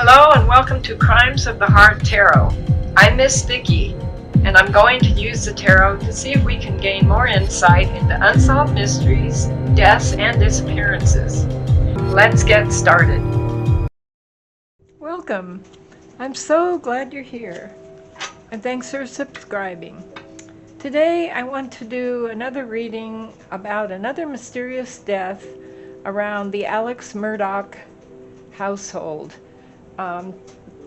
Hello and welcome to Crimes of the Heart Tarot. I'm Miss Vicki, and I'm going to use the tarot to see if we can gain more insight into unsolved mysteries, deaths, and disappearances. Let's get started. Welcome. I'm so glad you're here, and thanks for subscribing. Today I want to do another reading about another mysterious death around the Alex Murdaugh household.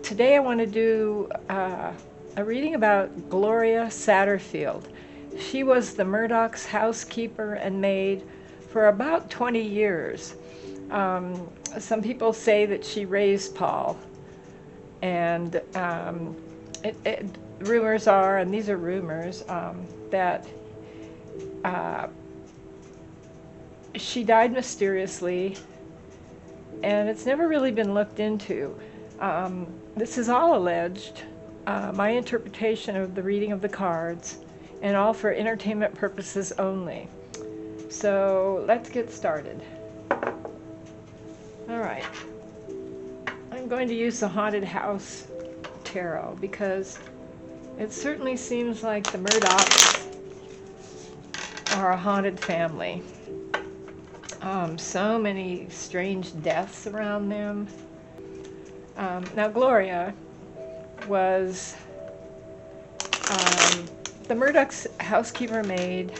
Today I want to do a reading about GLORIA Satterfield. She was the Murdaugh's housekeeper and maid for about 20 years. Some people say that she raised Paul, and rumors are, and these are rumors, that she died mysteriously, and it's never really been looked into. This is all alleged, my interpretation of the reading of the cards, and all for entertainment purposes only. So let's get started. Alright, I'm going to use the Haunted House Tarot because it certainly seems like the Murdaughs are a haunted family. So many strange deaths around them. Now Gloria was the Murdaugh's housekeeper maid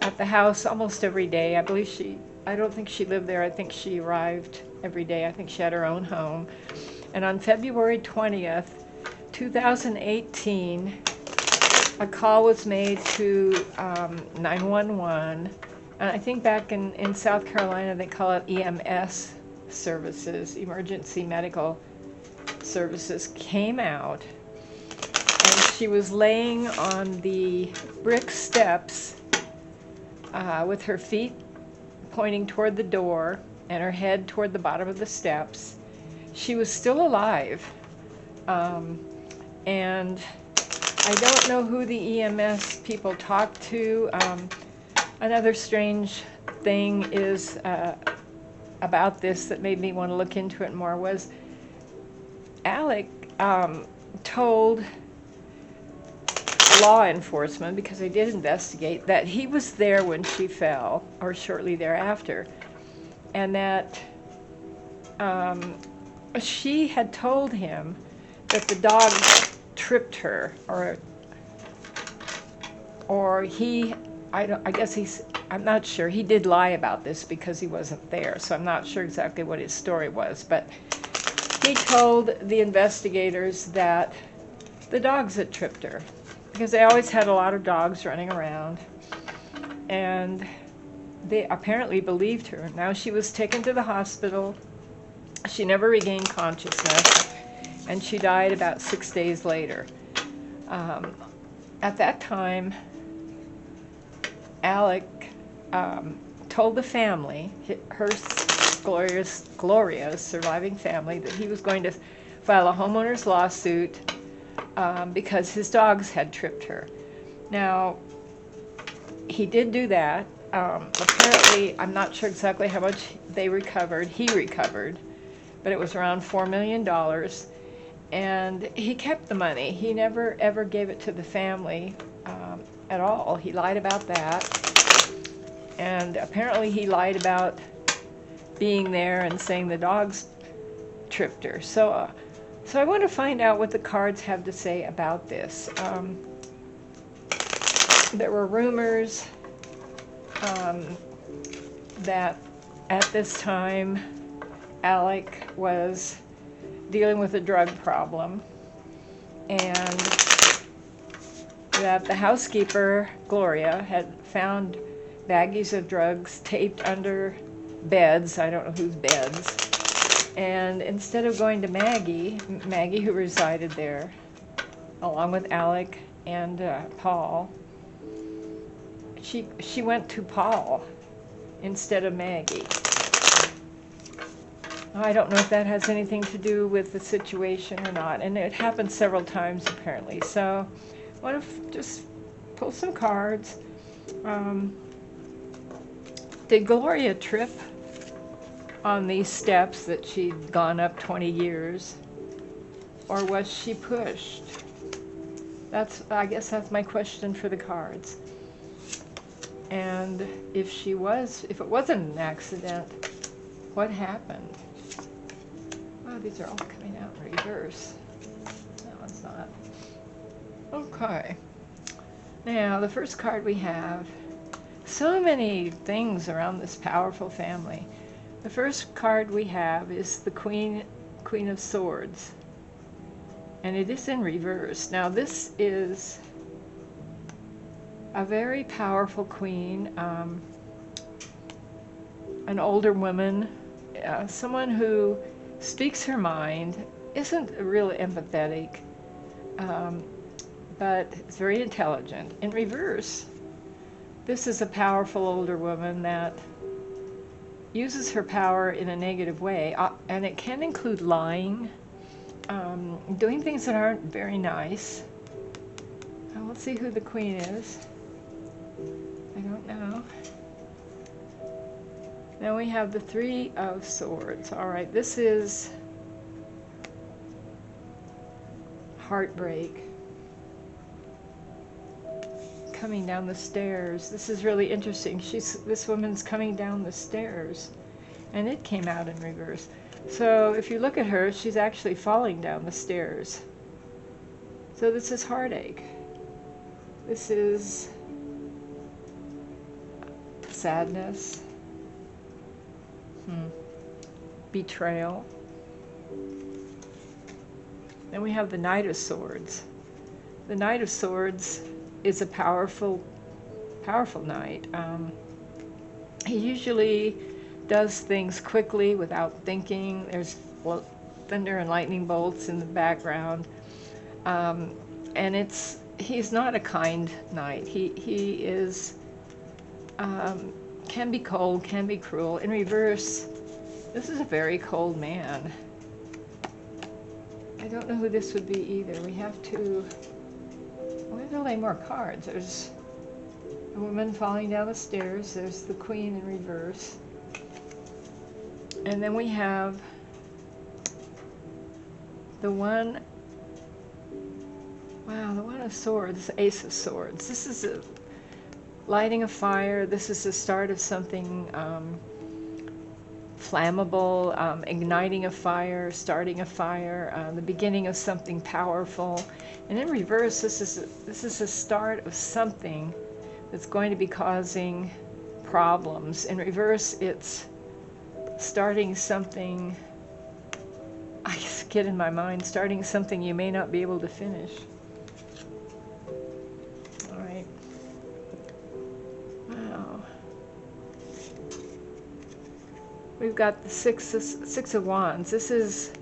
at the house almost every day. I don't think she lived there. I think she arrived every day. I think she had her own home. And on February 20th, 2018, a call was made to 911. And I think back in South Carolina they call it EMS services, emergency medical services, came out, and she was laying on the brick steps with her feet pointing toward the door and her head toward the bottom of the steps. She was still alive, and I don't know who the EMS people talked to. Another strange thing is about this that made me want to look into it more was Alec told law enforcement, because they did investigate, that he was there when she fell or shortly thereafter, and that she had told him that the dog tripped her, or he, I'm not sure. He did lie about this because he wasn't there, so I'm not sure exactly what his story was, but he told the investigators that the dogs had tripped her, because they always had a lot of dogs running around, and they apparently believed her. Now she was taken to the hospital. She never regained consciousness, and she died about 6 days later. At that time, Alec told the family, Gloria's surviving family, that he was going to file a homeowner's lawsuit because his dogs had tripped her. Now, he did do that. Apparently, I'm not sure exactly how much he recovered, but it was around $4 million, and he kept the money. He never ever gave it to the family at all. He lied about that. And apparently he lied about being there and saying the dogs tripped her. So I want to find out what the cards have to say about this. There were rumors that at this time Alec was dealing with a drug problem, and that the housekeeper, Gloria, had found baggies of drugs taped under beds, I don't know whose beds, and instead of going to Maggie, who resided there, along with Alec and Paul, she went to Paul instead of Maggie. I don't know if that has anything to do with the situation or not, and it happened several times apparently. So I want to just pull some cards. Did Gloria trip on these steps that she'd gone up 20 years? Or was she pushed? I guess that's my question for the cards. And if it wasn't an accident, what happened? Oh, these are all coming out in reverse. That one's not. Okay. Now, the first card we have, so many things around this powerful family. The first card we have is the Queen of Swords. And it is in reverse. Now, this is a very powerful queen, an older woman, someone who speaks her mind, isn't really empathetic, but is very intelligent. In reverse, this is a powerful older woman that uses her power in a negative way, and it can include lying, doing things that aren't very nice. Let's see who the queen is. I don't know. Now we have the Three of Swords. All right, this is heartbreak. Coming down the stairs. This is really interesting. This woman's coming down the stairs, and it came out in reverse. So if you look at her, she's actually falling down the stairs. So this is heartache. This is sadness, betrayal. Then we have the Knight of Swords. The Knight of Swords is a powerful knight. He usually does things quickly without thinking. There's thunder and lightning bolts in the background, and he's not a kind knight. He is can be cold, can be cruel. In reverse, this is a very cold man. I don't know who this would be either. We have to lay more cards. There's a woman falling down the stairs. There's the Queen in reverse. And then we have the One of Swords, the Ace of Swords. This is lighting a fire. This is the start of something flammable, igniting a fire, starting a fire, the beginning of something powerful. And in reverse, this is the start of something that's going to be causing problems. In reverse, it's starting something, I just get in my mind, starting something you may not be able to finish. All right. Wow. We've got the Six of Wands. This is,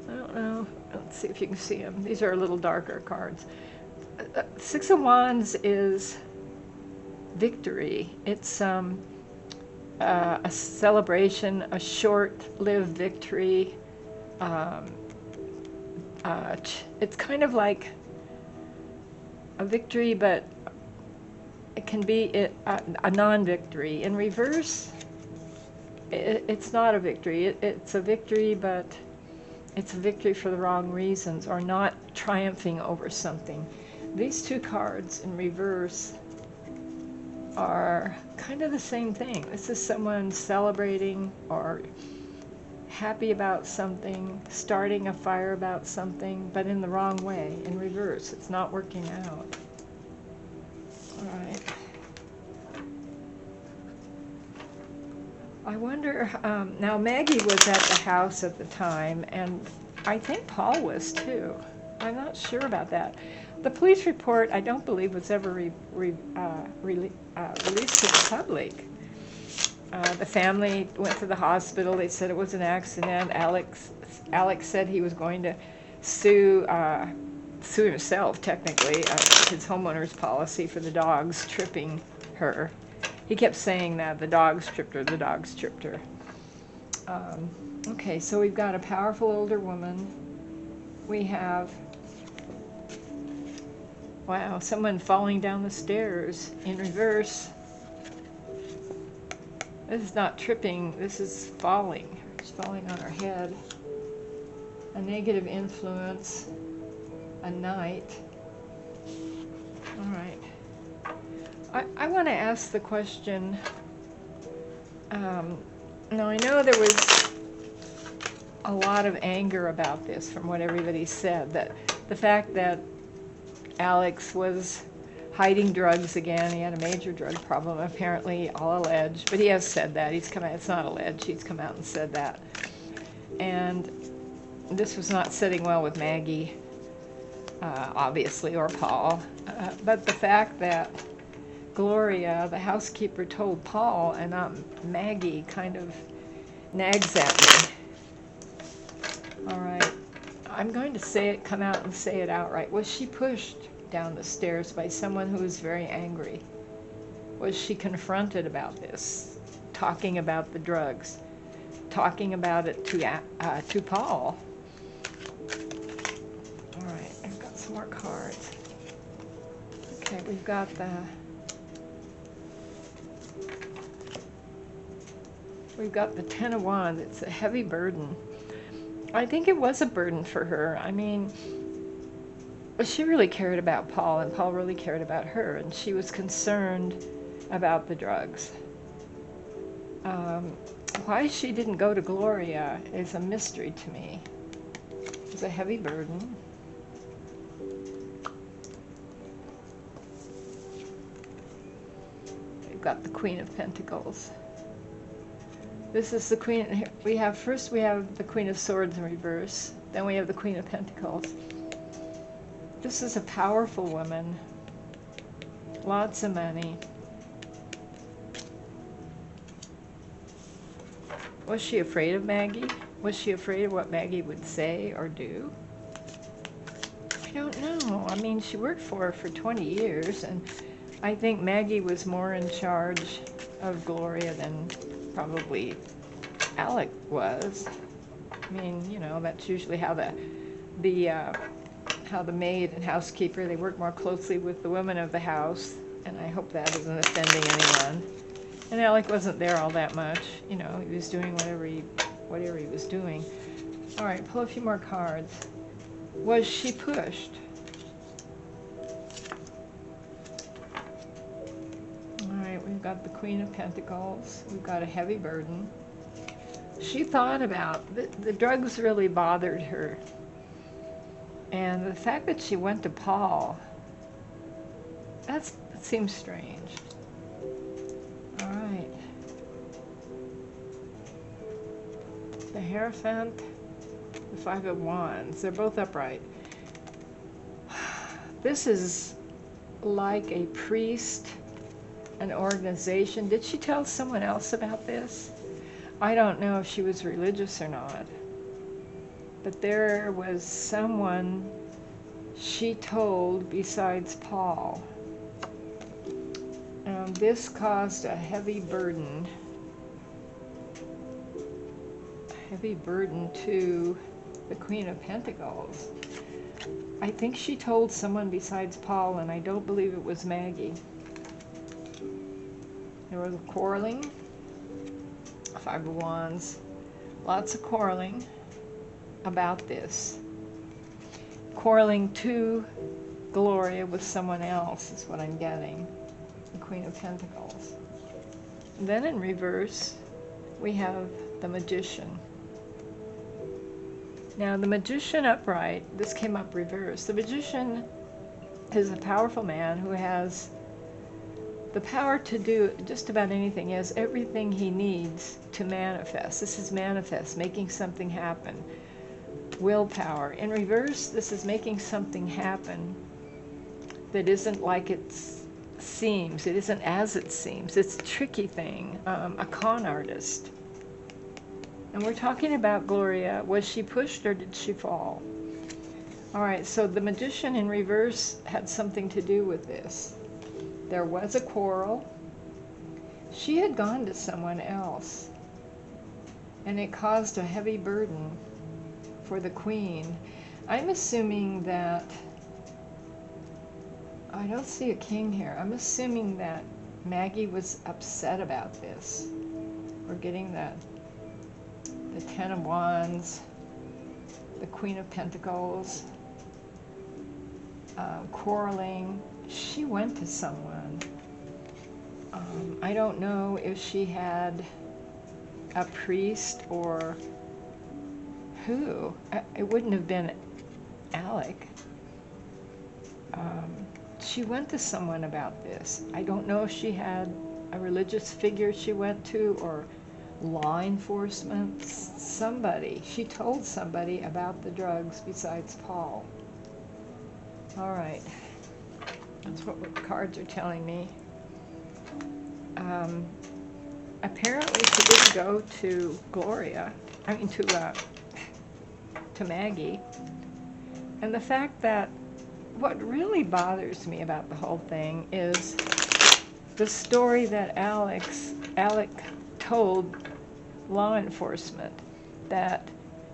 I don't know, let's see if you can see them. These are a little darker cards. Six of Wands is victory. It's a celebration, a short-lived victory. It's kind of like a victory, but it can be a non-victory. In reverse, it's not a victory. It's a victory, but it's a victory for the wrong reasons, or not triumphing over something. These two cards in reverse are kind of the same thing. This is someone celebrating or happy about something, starting a fire about something, but in the wrong way, in reverse. It's not working out. All right. I wonder, now Maggie was at the house at the time, and I think Paul was too. I'm not sure about that. The police report, I don't believe, was ever released to the public. The family went to the hospital. They said it was an accident. Alex said he was going to sue himself, technically, his homeowner's policy for the dogs tripping her. He kept saying that the dogs tripped her, the dogs tripped her. Okay, so we've got a powerful older woman. We have, wow, someone falling down the stairs in reverse. This is not tripping, this is falling. It's falling on her head. A negative influence, a knight. All right. I want to ask the question, now I know there was a lot of anger about this from what everybody said, that the fact that Alex was hiding drugs again. He had a major drug problem, apparently, all alleged, but he has said that. He's come out, it's not alleged, he's come out and said that. And this was not sitting well with Maggie, obviously, or Paul. But the fact that Gloria, the housekeeper, told Paul and not Maggie kind of nags at me. All right, I'm going to say it, come out and say it outright. Was she pushed down the stairs by someone who was very angry? Was she confronted about this, talking about the drugs, talking about it to Paul? All right, I've got some more cards. Okay, we've got the Ten of Wands. It's a heavy burden. I think it was a burden for her. I mean, she really cared about Paul, and Paul really cared about her, and she was concerned about the drugs. Why she didn't go to Gloria is a mystery to me. It's a heavy burden. We've got the Queen of Pentacles. This is the Queen. First we have the Queen of Swords in reverse. Then we have the Queen of Pentacles. This is a powerful woman. Lots of money. Was she afraid of Maggie? Was she afraid of what Maggie would say or do? I don't know. I mean, she worked for her for 20 years, and I think Maggie was more in charge of Gloria than probably Alec was. I mean, you know, that's usually how the maid and housekeeper, they work more closely with the women of the house, and I hope that isn't offending anyone. And Alec wasn't there all that much, you know, he was doing whatever he was doing. All right, pull a few more cards. Was she pushed? All right, we've got the Queen of Pentacles. We've got a heavy burden. She thought about, the drugs really bothered her. And the fact that she went to Paul, that seems strange. All right. The Hierophant, the Five of Wands, they're both upright. This is like a priest, an organization. Did she tell someone else about this? I don't know if she was religious or not. But there was someone she told besides Paul. This caused a heavy burden. To the Queen of Pentacles. I think she told someone besides Paul, and I don't believe it was Maggie. There was quarreling. Five of Wands. Lots of quarreling about this. Quarreling to Gloria with someone else is what I'm getting. The Queen of Pentacles. And then in reverse, we have the Magician. Now the Magician upright, this came up reverse. The Magician is a powerful man who has the power to do just about anything. He has everything he needs to manifest. This is manifest, making something happen. Willpower. In reverse, this is making something happen that isn't like it seems. It isn't as it seems. It's a tricky thing. A con artist. And we're talking about Gloria. Was she pushed or did she fall? All right, so the Magician in reverse had something to do with this. There was a quarrel. She had gone to someone else, and it caused a heavy burden for the Queen. I'm assuming that, I don't see a king here. I'm assuming that Maggie was upset about this. We're getting the Ten of Wands, the Queen of Pentacles, quarreling. She went to someone. I don't know if she had a priest or who. It wouldn't have been Alec. She went to someone about this. I don't know if she had a religious figure she went to or law enforcement. Somebody. She told somebody about the drugs besides Paul. All right. That's what the cards are telling me. Apparently she didn't go to Gloria. I mean to Maggie. And the fact that what really bothers me about the whole thing is the story that Alec told law enforcement, that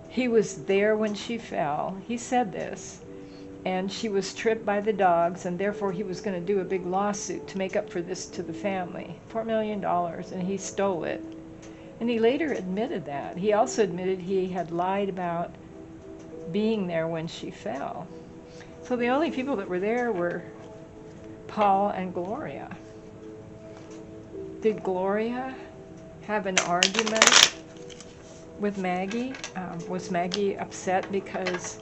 he was there when she fell. He said this. And she was tripped by the dogs, and therefore he was going to do a big lawsuit to make up for this to the family. $4 million, and he stole it. And he later admitted that. He also admitted he had lied about being there when she fell. So the only people that were there were Paul and Gloria. Did Gloria have an argument with Maggie? Was Maggie upset because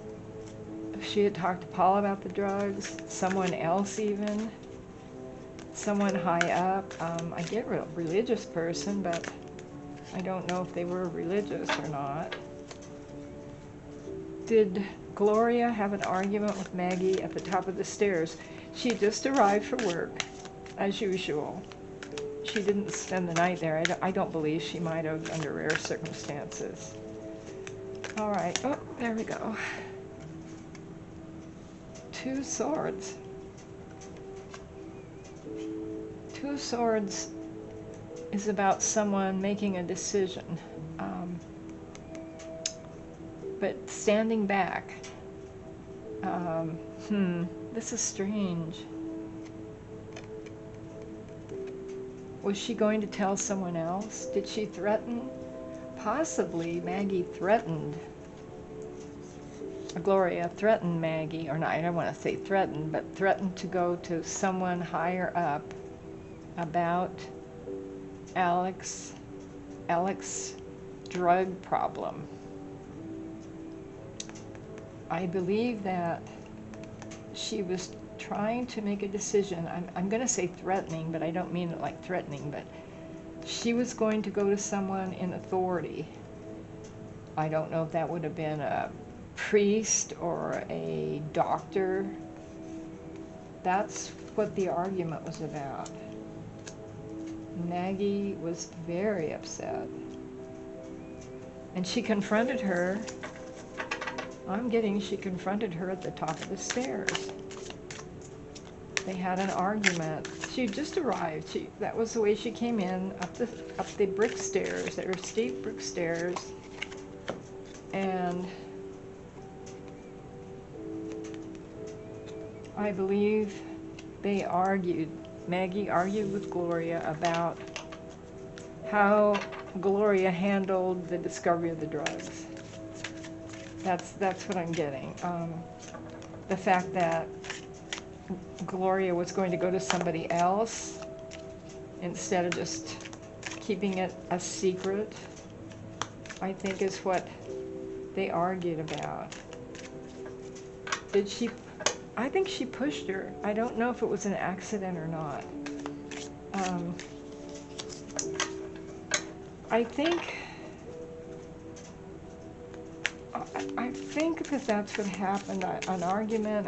she had talked to Paul about the drugs? Someone else even? Someone high up? I get a religious person, but I don't know if they were religious or not. Did Gloria have an argument with Maggie at the top of the stairs? She just arrived for work, as usual. She didn't spend the night there. I don't believe she might have under rare circumstances. All right. Oh, there we go. Two Swords. Two Swords is about someone making a decision, but standing back. This is strange. Was she going to tell someone else? Did she threaten? Possibly Maggie threatened. Gloria threatened Maggie, or not, I don't want to say threatened, but threatened to go to someone higher up about Alec's drug problem. I believe that she was trying to make a decision. I'm going to say threatening, but I don't mean it like threatening, but she was going to go to someone in authority. I don't know if that would have been a priest or a doctor. That's what the argument was about. Maggie was very upset, and she confronted her. I'm getting she confronted her at the top of the stairs. They had an argument. She just arrived. That was the way she came in, up the brick stairs. They were steep brick stairs, and I believe they argued. Maggie argued with Gloria about how Gloria handled the discovery of the drugs. That's what I'm getting. The fact that Gloria was going to go to somebody else instead of just keeping it a secret, I think is what they argued about. I think she pushed her. I don't know if it was an accident or not. I think that that's what happened, an argument.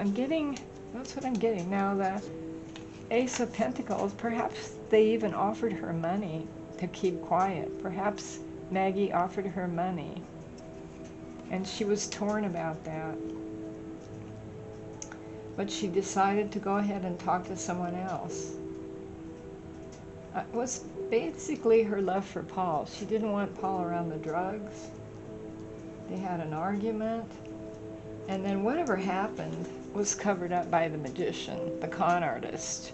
That's what I'm getting. Now the Ace of Pentacles, perhaps they even offered her money to keep quiet. Perhaps Maggie offered her money, and she was torn about that. But she decided to go ahead and talk to someone else. It was basically her love for Paul. She didn't want Paul around the drugs. They had an argument, and then whatever happened was covered up by the magician, the con artist.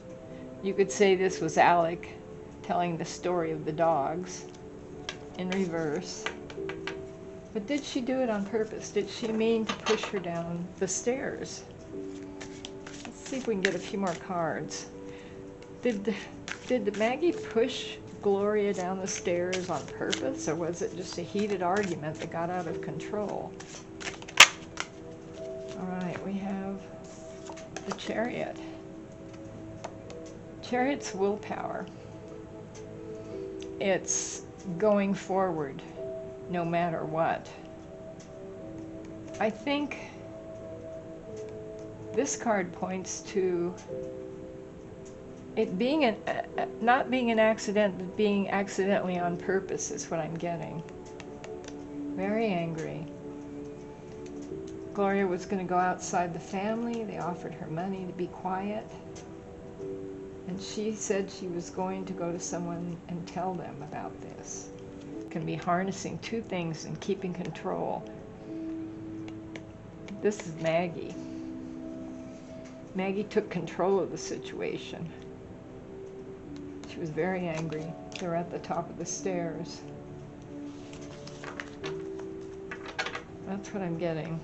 You could say this was Alec telling the story of the dogs. in reverse. But did she do it on purpose? Did she mean to push her down the stairs? Let's see if we can get a few more cards. Did Maggie push Gloria down the stairs on purpose, or was it just a heated argument that got out of control? All right, we have the Chariot. Chariot's willpower. It's going forward no matter what. I think this card points to it being not being an accident, but being accidentally on purpose is what I'm getting. Very angry. Gloria was going to go outside the family. They offered her money to be quiet. And she said she was going to go to someone and tell them about this. It can be harnessing two things and keeping control. This is Maggie. Maggie took control of the situation. She was very angry. They were at the top of the stairs. That's what I'm getting.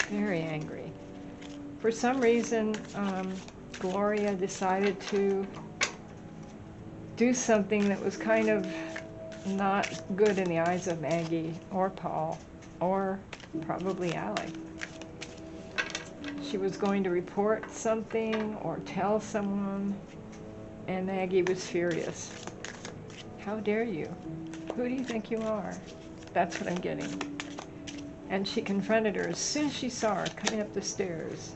Very angry. For some reason, Gloria decided to do something that was kind of not good in the eyes of Maggie or Paul or probably Alec. She was going to report something or tell someone, and Maggie was furious. How dare you? Who do you think you are? That's what I'm getting. And she confronted her as soon as she saw her coming up the stairs.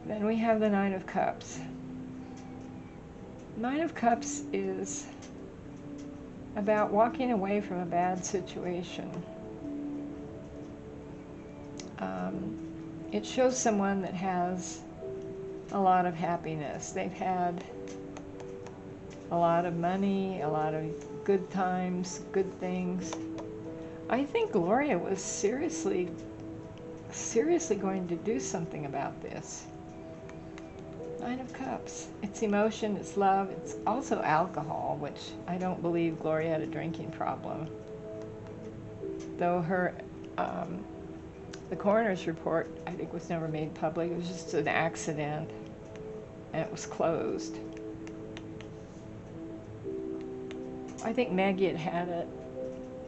Then we have the Nine of Cups. Nine of Cups is about walking away from a bad situation. It shows someone that has a lot of happiness. They've had a lot of money, a lot of good times, good things. I think Gloria was seriously going to do something about this. Nine of Cups. It's emotion, it's love, it's also alcohol, which I don't believe Gloria had a drinking problem. Though her, the coroner's report, I think, was never made public. It was just an accident, and it was closed. I think Maggie had it.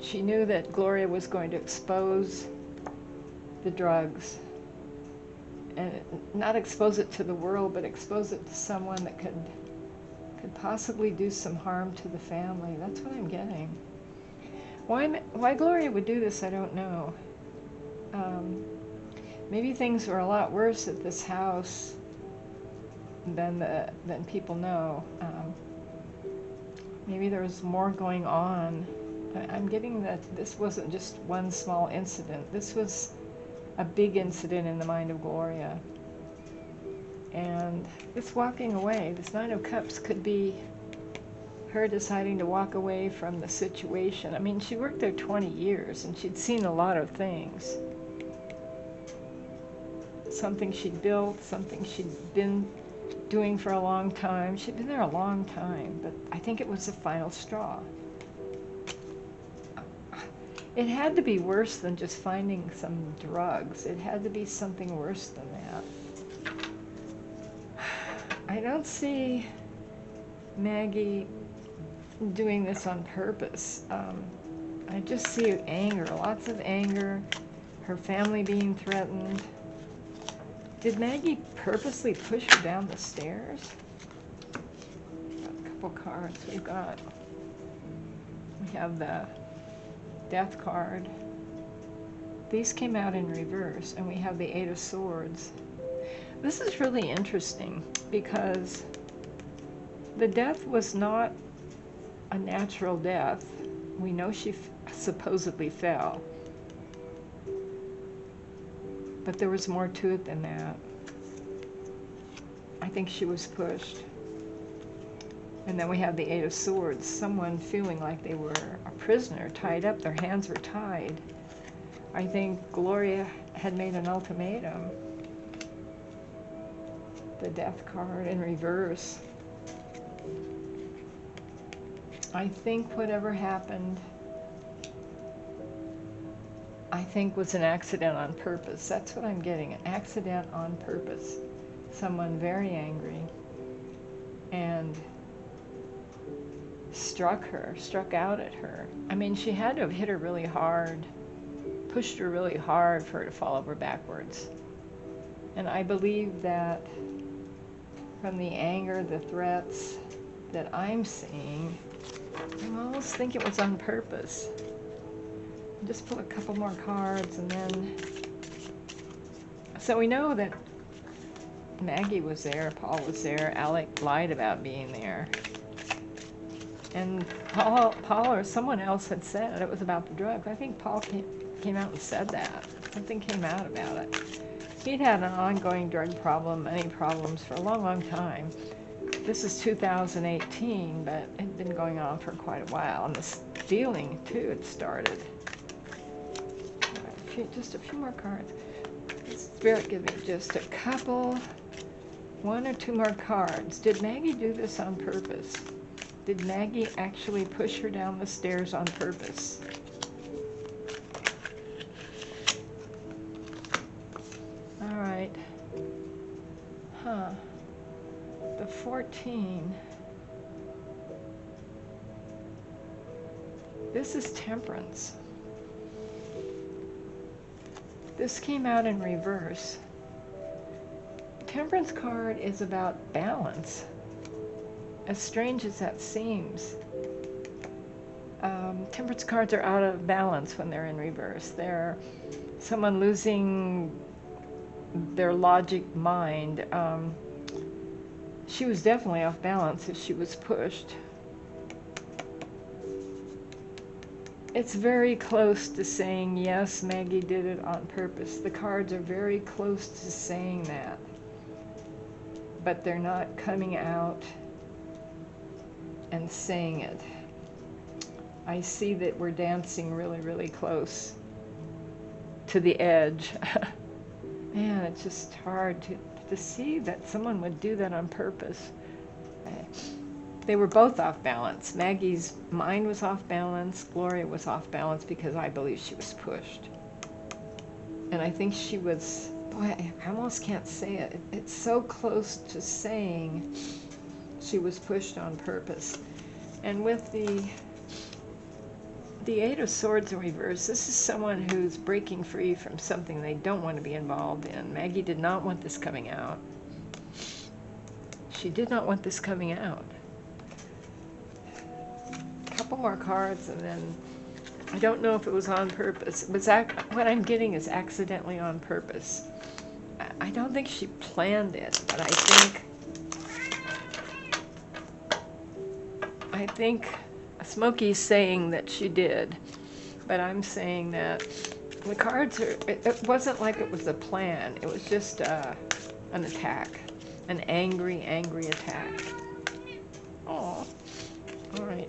She knew that Gloria was going to expose the drugs. And not expose it to the world, but expose it to someone that could possibly do some harm to the family. That's what I'm getting. Why Gloria would do this, I don't know. Maybe things were a lot worse at this house than people know. Maybe there was more going on. I'm getting that this wasn't just one small incident. This was a big incident in the mind of Gloria. And this walking away, this Nine of Cups, could be her deciding to walk away from the situation. I mean, she worked there 20 years and she'd seen a lot of things. Something she'd built, something she'd been doing for a long time. She'd been there a long time, but I think it was the final straw. It had to be worse than just finding some drugs. It had to be something worse than that. I don't see Maggie doing this on purpose. I just see anger, lots of anger, her family being threatened. Did Maggie purposely push her down the stairs? Got a couple cards. We have the Death card. These came out in reverse, and we have the Eight of Swords. This is really interesting because the death was not a natural death. We know she supposedly fell, but there was more to it than that. I think she was pushed. And then we have the Eight of Swords, someone feeling like they were a prisoner, tied up, their hands were tied. I think Gloria had made an ultimatum. The Death card in reverse. I think whatever happened, I think was an accident on purpose. That's what I'm getting, an accident on purpose. Someone very angry and struck out at her. I mean, she had to have hit her really hard, pushed her really hard for her to fall over backwards. And I believe that from the anger, the threats that I'm seeing, I almost think it was on purpose. Just pull a couple more cards and then... So we know that Maggie was there, Paul was there, Alec lied about being there. And Paul or someone else had said it was about the drugs. I think Paul came out and said that. Something came out about it. He'd had an ongoing drug problem, money problems for a long, long time. This is 2018, but it had been going on for quite a while. And the stealing, too, had started. All right, just a few more cards. Spirit, give me just a couple, one or two more cards. Did Maggie do this on purpose? Did Maggie actually push her down the stairs on purpose? All right. Huh. The 14. This is Temperance. This came out in reverse. Temperance card is about balance. As strange as that seems, Temperance cards are out of balance when they're in reverse. They're someone losing their logic mind. She was definitely off balance if she was pushed. It's very close to saying, yes, Maggie did it on purpose. The cards are very close to saying that. But they're not coming out and saying it. I see that we're dancing really, really close to the edge. Man, it's just hard to see that someone would do that on purpose. They were both off balance. Maggie's mind was off balance. Gloria was off balance because I believe she was pushed. And I think she was, boy, I almost can't say it. It's so close to saying she was pushed on purpose. And with the Eight of Swords in reverse, this is someone who's breaking free from something they don't want to be involved in. Maggie did not want this coming out. She did not want this coming out. A couple more cards and then I don't know if it was on purpose. It was what I'm getting is accidentally on purpose. I don't think she planned it, but I think Smokey's saying that she did, but I'm saying that the cards are, it wasn't like it was a plan. It was just an attack, an angry, angry attack. Oh, all right.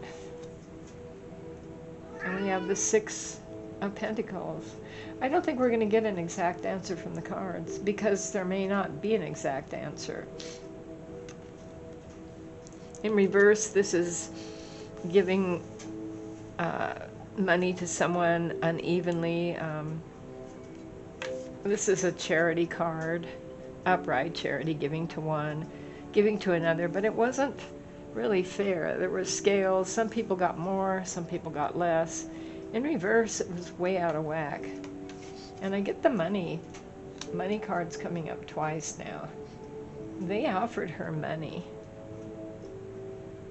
And we have the Six of Pentacles. I don't think we're going to get an exact answer from the cards because there may not be an exact answer. In reverse, this is giving money to someone unevenly. This is a charity card, upright charity, giving to one, giving to another, but it wasn't really fair. There were scales. Some people got more, some people got less. In reverse, it was way out of whack. And I get the money cards coming up twice now. They offered her money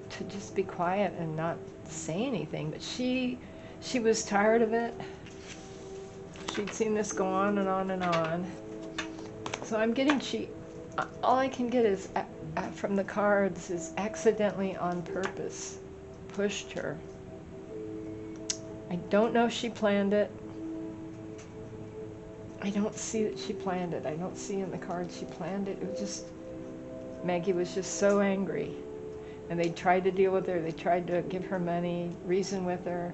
to just be quiet and not say anything, but she was tired of it. She'd seen this go on and on and on. So I'm getting all I can get is from the cards is accidentally on purpose pushed her. I don't know if she planned it. I don't see that she planned it. I don't see in the cards she planned it. It was just, Maggie was just so angry. And they tried to deal with her. They tried to give her money, reason with her.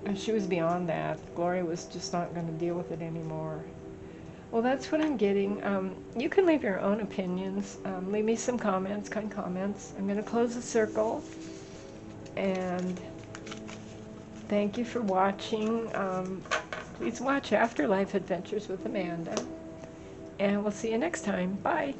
And she was beyond that. Gloria was just not going to deal with it anymore. Well, that's what I'm getting. You can leave your own opinions. Leave me some comments, kind comments. I'm going to close the circle. And thank you for watching. Please watch Afterlife Adventures with Amanda. And we'll see you next time. Bye.